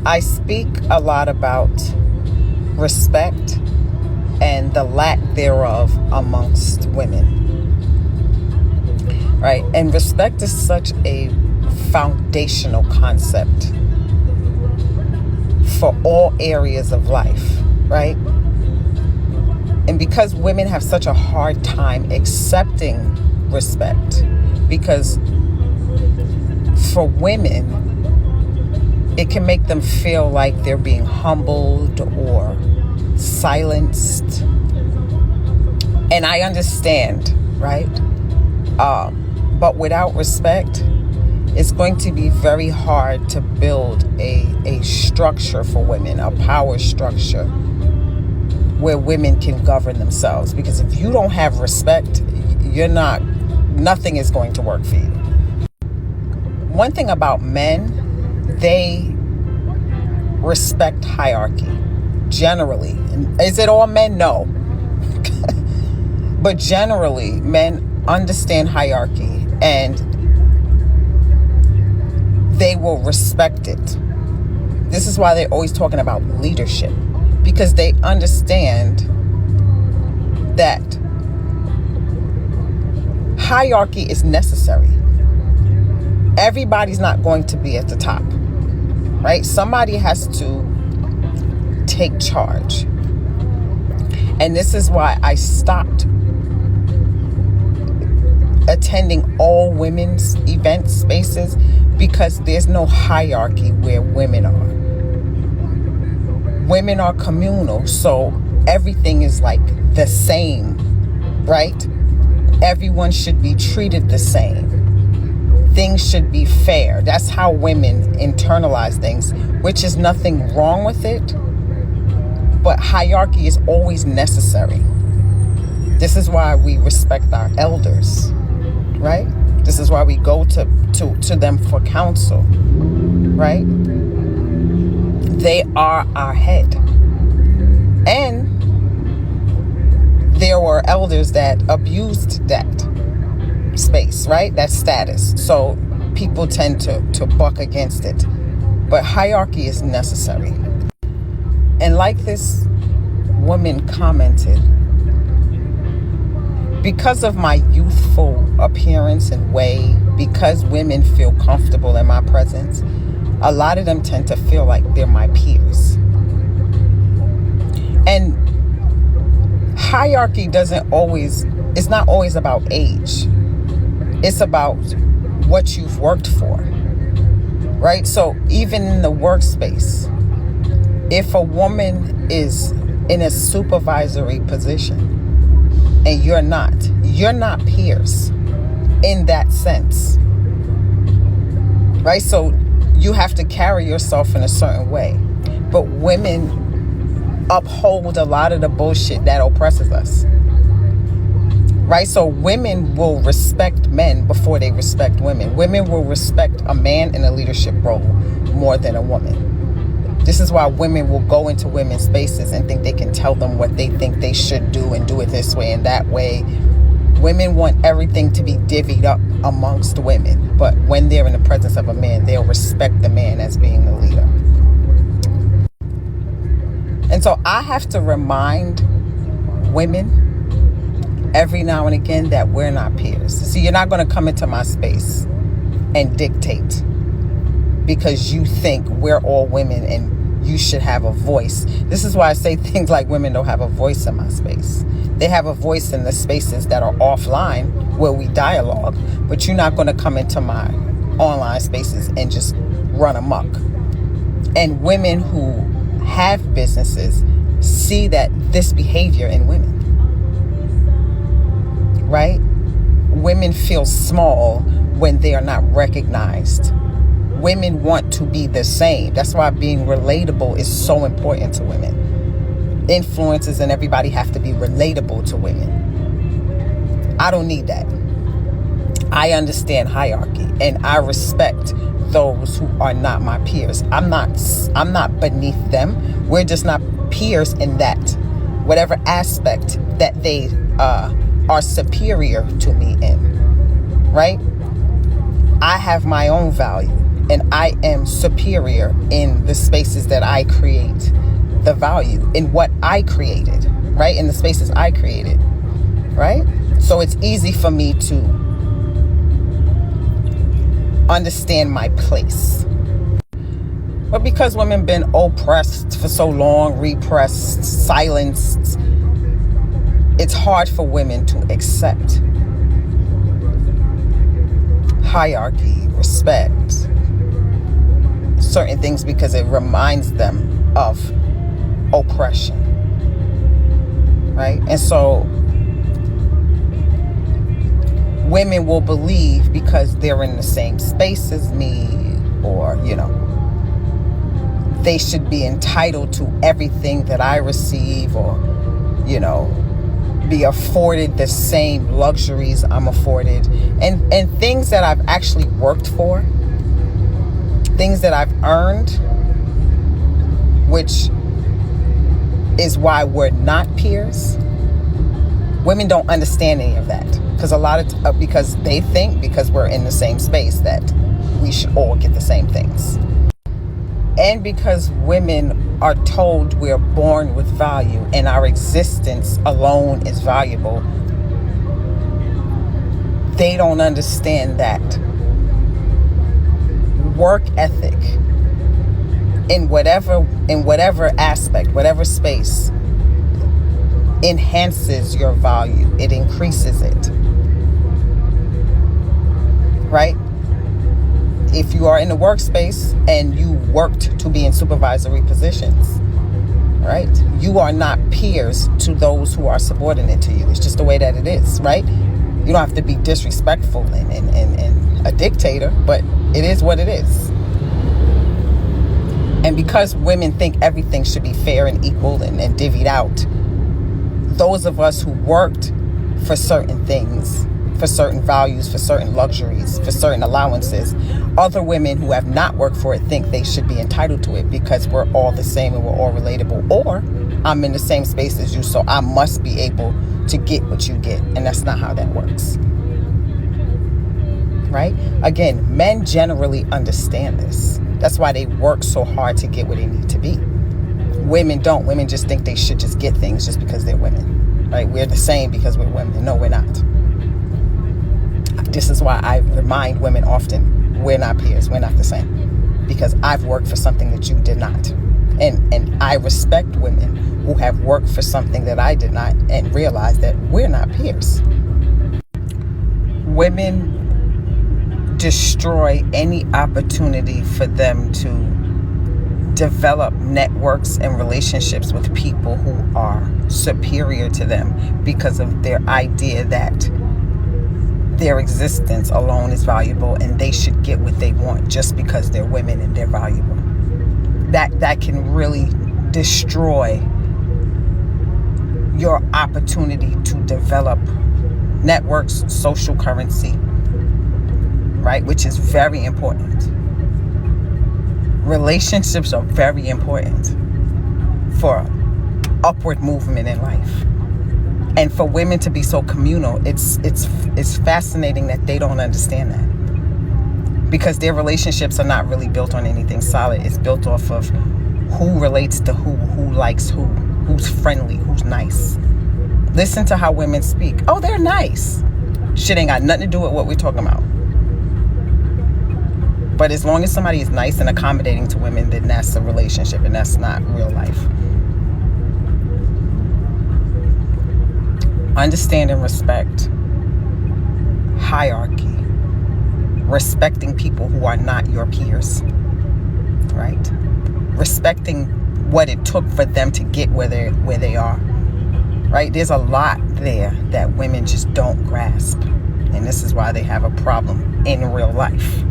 I speak a lot about respect and the lack thereof amongst women, right? And respect is such a foundational concept for all areas of life, right? And because women have such a hard time accepting respect, because for women, it can make them feel like they're being humbled or silenced. And I understand, right? But without respect, it's going to be very hard to build a structure for women, a power structure where women can govern themselves. Because if you don't have respect, nothing is going to work for you. One thing about men, they respect hierarchy, generally. Is it all men? No. But generally, men understand hierarchy and they will respect it. This is why they're always talking about leadership, because they understand that hierarchy is necessary. Everybody's not going to be at the top, right? Somebody has to take charge. And this is why I stopped attending all women's event spaces, because there's no hierarchy where women are. Women are communal, so everything is like the same, right? Everyone should be treated the same. Things should be fair. That's how women internalize things, which is nothing wrong with it. But hierarchy is always necessary. This is why we respect our elders, right? This is why we go to them for counsel, right? They are our head. And there were elders that abused that space, right? That status. So people tend to buck against it. But hierarchy is necessary. And like this woman commented, because of my youthful appearance and way, because women feel comfortable in my presence, a lot of them tend to feel like they're my peers. And hierarchy it's not always about age. It's about what you've worked for, right? So even in the workspace, if a woman is in a supervisory position and you're not peers in that sense, right? So you have to carry yourself in a certain way. But women uphold a lot of the bullshit that oppresses us, right? So women will respect men before they respect women. Women will respect a man in a leadership role more than a woman. This is why women will go into women's spaces and think they can tell them what they think they should do and do it this way and that way. Women want everything to be divvied up amongst women. But when they're in the presence of a man, they'll respect the man as being the leader. And so I have to remind women every now and again that we're not peers. See, you're not going to come into my space and dictate because you think we're all women and you should have a voice. This is why I say things like women don't have a voice in my space. They have a voice in the spaces that are offline where we dialogue, but you're not going to come into my online spaces and just run amok. And women who have businesses see this behavior in women, right? Women feel small when they are not recognized. Women want to be the same. That's why being relatable is so important to women. Influencers and everybody have to be relatable to women. I don't need that. I understand hierarchy and I respect those who are not my peers. I'm not beneath them. We're just not peers in that whatever aspect that they are superior to me in, right? I have my own value. And I am superior in the spaces that I create the value, in what I created, right? In the spaces I created, right? So it's easy for me to understand my place. But because women been oppressed for so long, repressed, silenced, it's hard for women to accept hierarchy, respect, certain things, because it reminds them of oppression, right? And so women will believe, because they're in the same space as me, or, they should be entitled to everything that I receive, or, be afforded the same luxuries I'm afforded, and things that I've actually worked for, things that I've earned, which is why we're not peers. Women don't understand any of that, because they think, because we're in the same space, that we should all get the same things. And because women are told we're born with value and our existence alone is valuable, they don't understand that work ethic in whatever aspect, whatever space, enhances your value. It increases it, right? If you are in the workspace and you worked to be in supervisory positions, right? You are not peers to those who are subordinate to you. It's just the way that it is, right? You don't have to be disrespectful and a dictator, but it is what it is. And because women think everything should be fair and equal and divvied out, those of us who worked for certain things, for certain values, for certain luxuries, for certain allowances, other women who have not worked for it think they should be entitled to it, because we're all the same and we're all relatable. Or I'm in the same space as you, so I must be able to get what you get. And that's not how that works, right? Again, men generally understand this. That's why they work so hard to get where they need to be. Women don't. Women just think they should just get things just because they're women, right? We're the same because we're women. No, we're not. This is why I remind women often, we're not peers, we're not the same, because I've worked for something that you did not. And I respect women who have worked for something that I did not, and realize that we're not peers. Women destroy any opportunity for them to develop networks and relationships with people who are superior to them, because of their idea that their existence alone is valuable and they should get what they want just because they're women and they're valuable. That can really destroy your opportunity to develop networks, social currency, right? Which is very important. Relationships are very important for upward movement in life. And for women to be so communal, it's fascinating that they don't understand that. Because their relationships are not really built on anything solid. It's built off of who relates to who likes who's friendly, who's nice. Listen to how women speak. Oh, they're nice. Shit ain't got nothing to do with what we're talking about. But as long as somebody is nice and accommodating to women, then that's a relationship, and that's not real life. Understand and respect hierarchy. Respecting people who are not your peers, right? Respecting what it took for them to get where they are, right? There's a lot there that women just don't grasp. And this is why they have a problem in real life.